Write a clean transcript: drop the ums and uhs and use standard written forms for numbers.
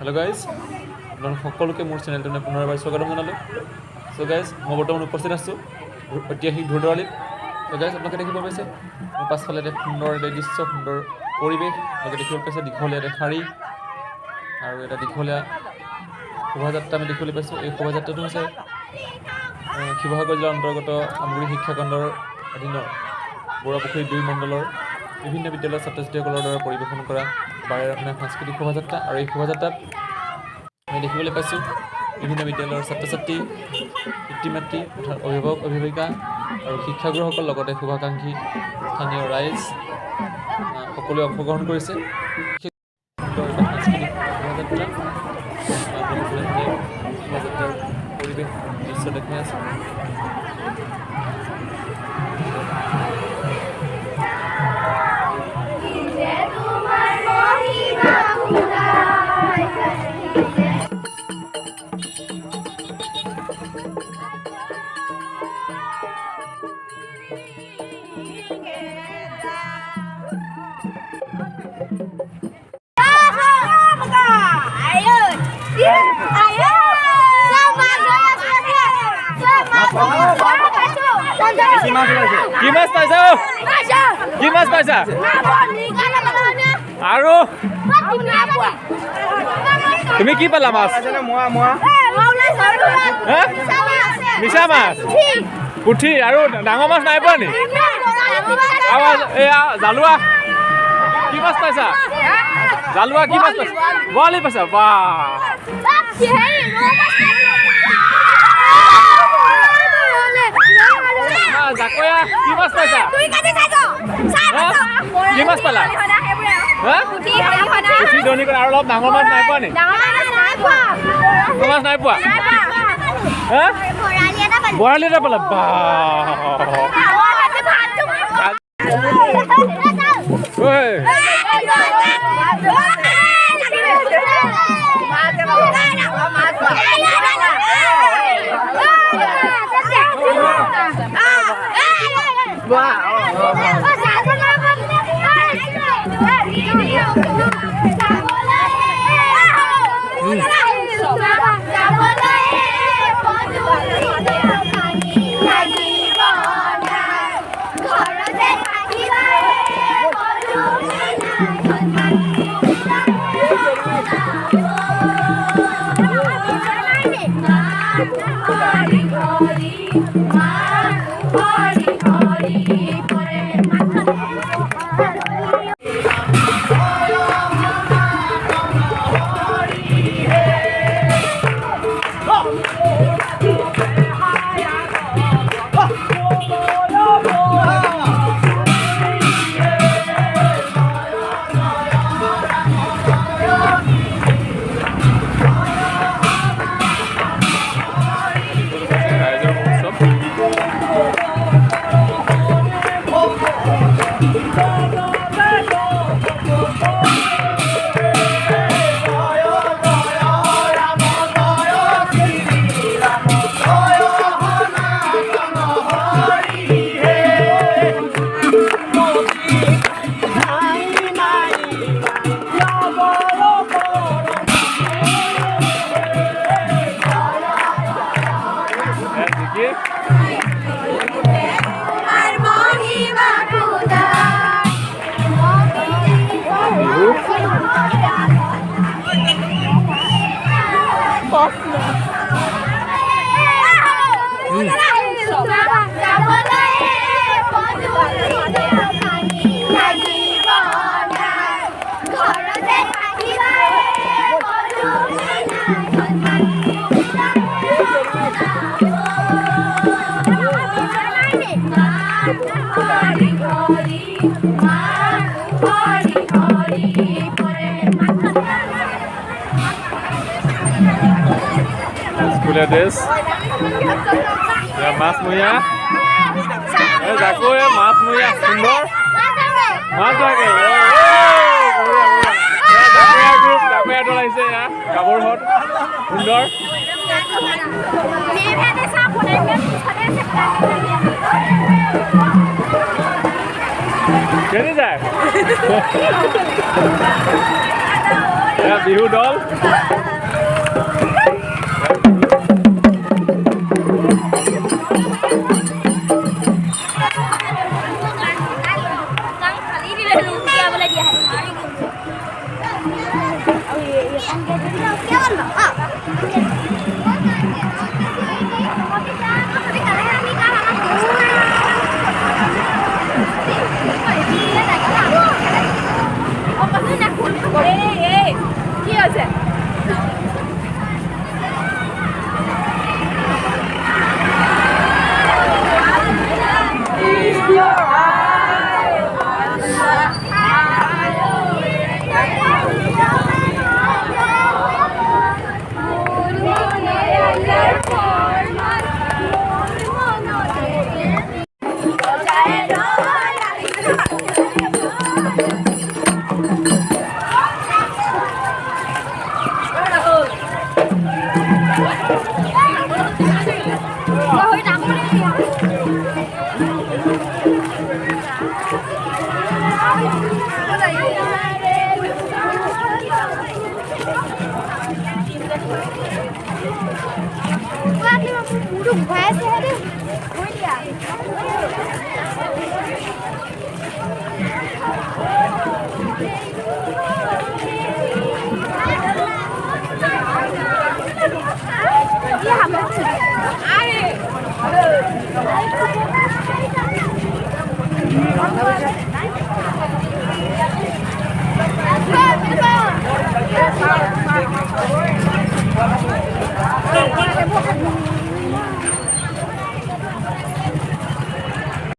Hello' guys, আপোনালোক সকলোকে মোৰ চেনেলটোলৈ পুনৰবাৰ স্বাগতম জনালোঁ। চ' গাইজ, মই বৰ্তমান উপস্থিত আছোঁ ঐতিহাসিক ধুৰ্দাৱালীত। চ' গাইজ, আপোনালোকে দেখিব পাইছে মোৰ পাছফালে এটা সুন্দৰ দৃশ্য, সুন্দৰ পৰিৱেশ। আপোনালোকে দেখিব পাইছে দীঘলীয়া এটা শাৰী আৰু এটা দীঘলীয়া শোভাযাত্ৰা আমি দেখিবলৈ পাইছোঁ। এই শোভাযাত্ৰাটো হৈছে শিৱসাগৰ জিলাৰ অন্তৰ্গত আমগুৰি শিক্ষাখণ্ডৰ অধীনৰ বৰুৱাপুখুৰী 2 মণ্ডলৰ বিভিন্ন বিদ্যালয়ৰ ছাত্ৰ ছাত্ৰীসকলৰ দ্বাৰা পৰিৱেশন কৰা বাৰেৰহণীয়া সাংস্কৃতিক শোভাযাত্ৰা। আৰু এই শোভাযাত্ৰাত আমি দেখিবলৈ পাইছোঁ বিভিন্ন বিদ্যালয়ৰ ছাত্ৰ ছাত্ৰী, পিতৃ মাতৃ অৰ্থাৎ অভিভাৱক অভিভাৱিকা আৰু শিক্ষাগুৰুসকল, লগতে শুভাকাংক্ষী স্থানীয় ৰাইজ সকলোৱে অংশগ্ৰহণ কৰিছে। সাংস্কৃতিক শোভাযাত্ৰা শোভাযাত্ৰাৰ পৰিৱেশ দৃশ্য দেখাই আছে। কি মাছ পাইছা? কি মাছ পাইছা? আৰু তুমি কি পালা মাছ? মিছা মাছ, পুঠি আৰু ডাঙৰ মাছ নাই পোৱা নি? এয়া জালুৱা, কি মাছ পাইছা? জালুৱা কি মাছ পাইছা? বৰালি পাইছা? বাহ, জাকৈয়া কি মাছ পাইছা? কি মাছ পালা? পুঠি দনি কৰা আৰু অলপ ডাঙৰ মাছ নাই পোৱা নি? মাছ নাই পোৱা? বৰালি এটা পালা? স্কুলীয়া ড্ৰেছ, মাছমৰীয়া, জাকৈ মাছমৰীয়া, সুন্দৰ মাছ লাগে। জাকৈয়া দল আহিছে, এয়া গাভৰুহঁত সুন্দৰ। কেনি যায়? এয়া বিহু দল কি আছে